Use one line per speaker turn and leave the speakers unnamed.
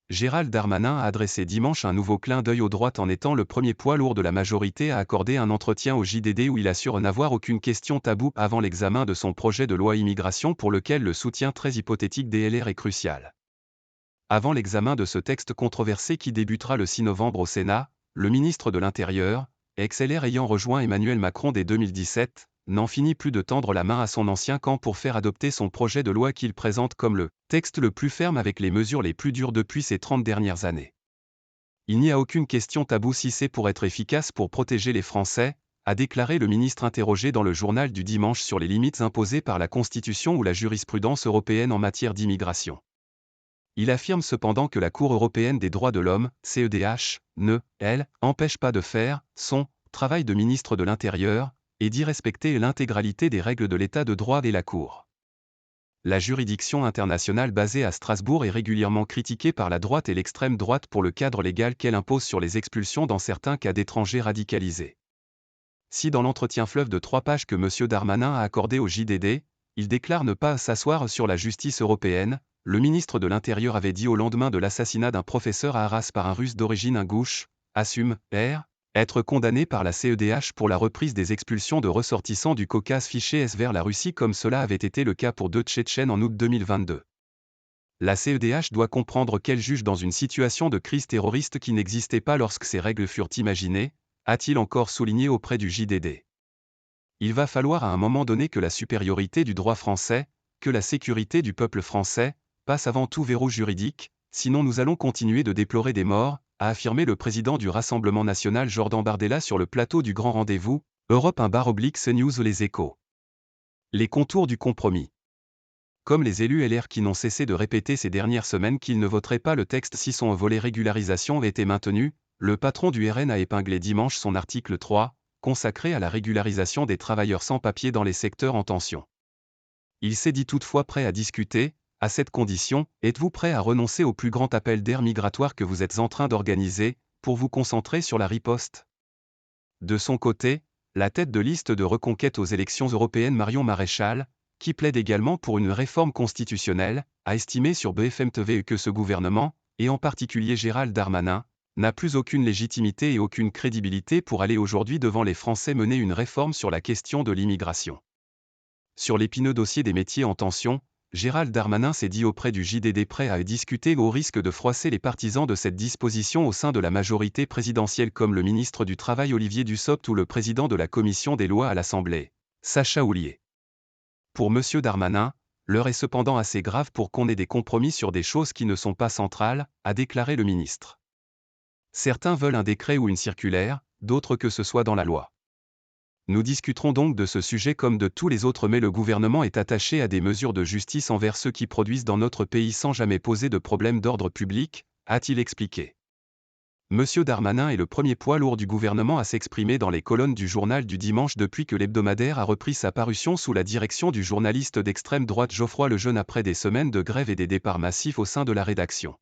Gérald Darmanin a adressé dimanche un nouveau clin d'œil aux droites en étant le premier poids lourd de la majorité à accorder un entretien au JDD où il assure n'avoir aucune question taboue avant l'examen de son projet de loi immigration pour lequel le soutien très hypothétique des LR est crucial. Avant l'examen de ce texte controversé qui débutera le 6 novembre au Sénat, le ministre de l'Intérieur, ex-LR ayant rejoint Emmanuel Macron dès 2017, n'en finit plus de tendre la main à son ancien camp pour faire adopter son projet de loi qu'il présente comme le texte le plus ferme avec les mesures les plus dures depuis ces 30 dernières années. Il n'y a aucune question taboue si c'est pour être efficace pour protéger les Français, a déclaré le ministre interrogé dans le journal du dimanche sur les limites imposées par la Constitution ou la jurisprudence européenne en matière d'immigration. Il affirme cependant que la Cour européenne des droits de l'homme, CEDH, ne, elle, empêche pas de faire son travail de ministre de l'Intérieur, et d'y respecter l'intégralité des règles de l'État de droit et la Cour. La juridiction internationale basée à Strasbourg est régulièrement critiquée par la droite et l'extrême droite pour le cadre légal qu'elle impose sur les expulsions dans certains cas d'étrangers radicalisés. Si dans l'entretien fleuve de 3 pages que M. Darmanin a accordé au JDD, il déclare ne pas s'asseoir sur la justice européenne, le ministre de l'Intérieur avait dit au lendemain de l'assassinat d'un professeur à Arras par un Russe d'origine ingouche, assume, être condamné par la CEDH pour la reprise des expulsions de ressortissants du Caucase fiché S vers la Russie comme cela avait été le cas pour 2 Tchétchènes en août 2022. La CEDH doit comprendre qu'elle juge dans une situation de crise terroriste qui n'existait pas lorsque ces règles furent imaginées, a-t-il encore souligné auprès du JDD. Il va falloir à un moment donné que la supériorité du droit français, que la sécurité du peuple français, passe avant tout verrou juridique, sinon nous allons continuer de déplorer des morts, a affirmé le président du Rassemblement national Jordan Bardella sur le plateau du Grand Rendez-vous, Europe 1 / CNews Les Échos. Les contours du compromis. Comme les élus LR qui n'ont cessé de répéter ces dernières semaines qu'ils ne voteraient pas le texte si son volet régularisation était maintenu, le patron du RN a épinglé dimanche son article 3, consacré à la régularisation des travailleurs sans papier dans les secteurs en tension. Il s'est dit toutefois prêt à discuter. À cette condition, êtes-vous prêt à renoncer au plus grand appel d'air migratoire que vous êtes en train d'organiser, pour vous concentrer sur la riposte? De son côté, la tête de liste de Reconquête aux élections européennes Marion Maréchal, qui plaide également pour une réforme constitutionnelle, a estimé sur BFM TV que ce gouvernement, et en particulier Gérald Darmanin, n'a plus aucune légitimité et aucune crédibilité pour aller aujourd'hui devant les Français mener une réforme sur la question de l'immigration. Sur l'épineux dossier des métiers en tension, Gérald Darmanin s'est dit auprès du JDD prêt à discuter au risque de froisser les partisans de cette disposition au sein de la majorité présidentielle comme le ministre du Travail Olivier Dussopt ou le président de la Commission des lois à l'Assemblée, Sacha Houlié. Pour M. Darmanin, l'heure est cependant assez grave pour qu'on ait des compromis sur des choses qui ne sont pas centrales, a déclaré le ministre. Certains veulent un décret ou une circulaire, d'autres que ce soit dans la loi. Nous discuterons donc de ce sujet comme de tous les autres mais le gouvernement est attaché à des mesures de justice envers ceux qui produisent dans notre pays sans jamais poser de problème d'ordre public, a-t-il expliqué. M. Darmanin est le premier poids lourd du gouvernement à s'exprimer dans les colonnes du journal du dimanche depuis que l'hebdomadaire a repris sa parution sous la direction du journaliste d'extrême droite Geoffroy Lejeune après des semaines de grève et des départs massifs au sein de la rédaction.